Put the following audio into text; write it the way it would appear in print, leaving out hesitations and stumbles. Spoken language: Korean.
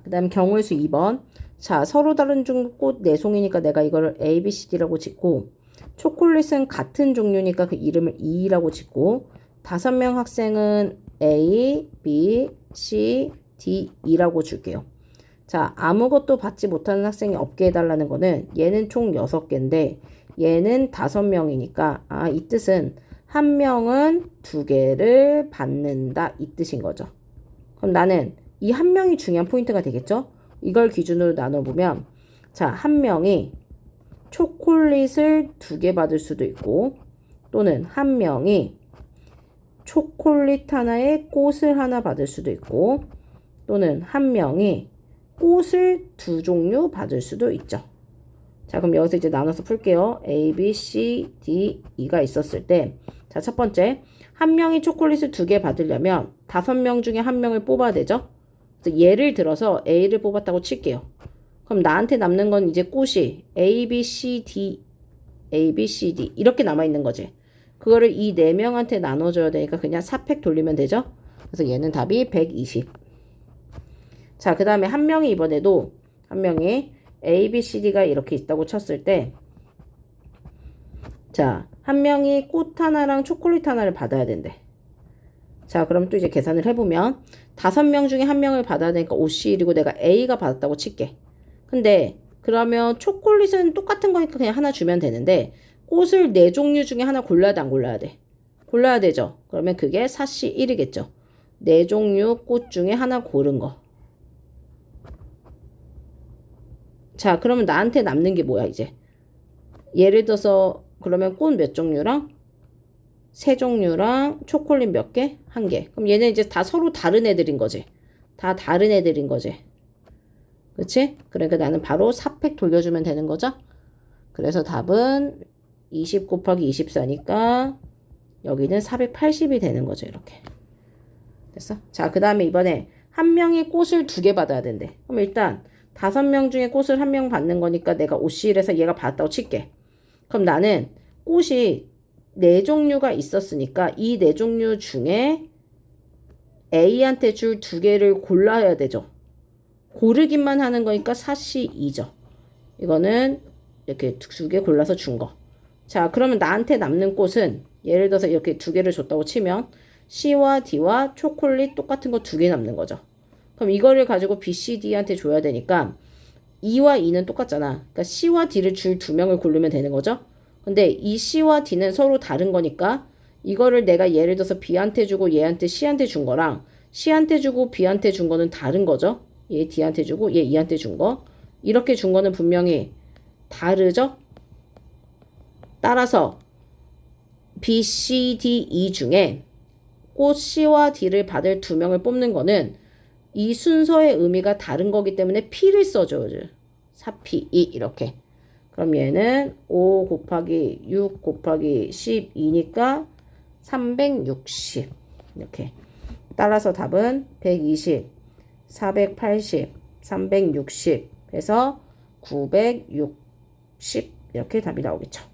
그 다음 경우의 수 2번. 자, 서로 다른 중 꽃 4송이니까 내가 이거를 A, B, C, D라고 짓고, 초콜릿은 같은 종류니까 그 이름을 E라고 짓고, 5명 학생은 A, B, C, D, E라고 줄게요. 자, 아무것도 받지 못하는 학생이 없게 해달라는 거는 얘는 총 6개인데 얘는 5명이니까 이 뜻은 한 명은 2개를 받는다 이 뜻인 거죠. 그럼 나는 이 한 명이 중요한 포인트가 되겠죠? 이걸 기준으로 나눠보면 자, 한 명이 초콜릿을 2개 받을 수도 있고 또는 한 명이 초콜릿 하나에 꽃을 하나 받을 수도 있고 또는 한 명이 꽃을 2종류 받을 수도 있죠. 자, 그럼 여기서 이제 나눠서 풀게요. A, B, C, D, E가 있었을 때 자, 첫 번째 한 명이 초콜릿을 2개 받으려면 5명 중에 한 명을 뽑아야 되죠. 그래서 예를 들어서 A를 뽑았다고 칠게요. 그럼 나한테 남는 건 이제 꽃이 A, B, C, D, A, B, C, D 이렇게 남아있는 거지. 그거를 이 4명한테 나눠줘야 되니까 그냥 4팩 돌리면 되죠. 그래서 얘는 답이 120. 자, 그 다음에 한 명이 이번에도 한 명이 A, B, C, D가 이렇게 있다고 쳤을 때 자, 한 명이 꽃 하나랑 초콜릿 하나를 받아야 된대. 자, 그럼 또 이제 계산을 해보면 5명 중에 한 명을 받아야 되니까 5C1이고 내가 A가 받았다고 칠게. 근데 그러면 초콜릿은 똑같은 거니까 그냥 하나 주면 되는데 꽃을 4종류 중에 하나 골라야 돼, 안 골라야 돼? 골라야 되죠. 그러면 그게 4C1이겠죠. 4종류 꽃 중에 하나 고른 거. 자, 그러면 나한테 남는 게 뭐야, 이제? 예를 들어서, 그러면 꽃 몇 종류랑, 3종류랑, 초콜릿 몇 개? 1개. 그럼 얘는 이제 다 서로 다른 애들인 거지. 다 다른 애들인 거지. 그치? 그러니까 나는 바로 4팩 돌려주면 되는 거죠? 그래서 답은 20 곱하기 24니까, 여기는 480이 되는 거죠, 이렇게. 됐어? 자, 그 다음에 이번에 한 명이 꽃을 2개 받아야 된대. 그럼 일단, 5명 중에 꽃을 1명 받는 거니까 내가 OCL에서 얘가 받았다고 칠게. 그럼 나는 꽃이 4종류가 있었으니까 이 4종류 중에 A한테 줄 2개를 골라야 되죠. 고르기만 하는 거니까 4C2죠. 이거는 이렇게 2개 골라서 준 거. 자, 그러면 나한테 남는 꽃은 예를 들어서 이렇게 2개를 줬다고 치면 C와 D와 초콜릿 똑같은 거 2개 남는 거죠. 그럼 이거를 가지고 B, C, D한테 줘야 되니까 E와 E는 똑같잖아. 그러니까 C와 D를 줄 2명을 고르면 되는 거죠. 근데 이 C와 D는 서로 다른 거니까 이거를 내가 예를 들어서 B한테 주고 얘한테 C한테 준 거랑 C한테 주고 B한테 준 거는 다른 거죠. 얘 D한테 주고 얘 E한테 준 거. 이렇게 준 거는 분명히 다르죠. 따라서 B, C, D, E 중에 꽃 C와 D를 받을 2명을 뽑는 거는 이 순서의 의미가 다른 거기 때문에 P를 써줘요. 4P, 2 이렇게. 그럼 얘는 5 곱하기 6 곱하기 12니까 360 이렇게. 따라서 답은 120, 480, 360 해서 960 이렇게 답이 나오겠죠.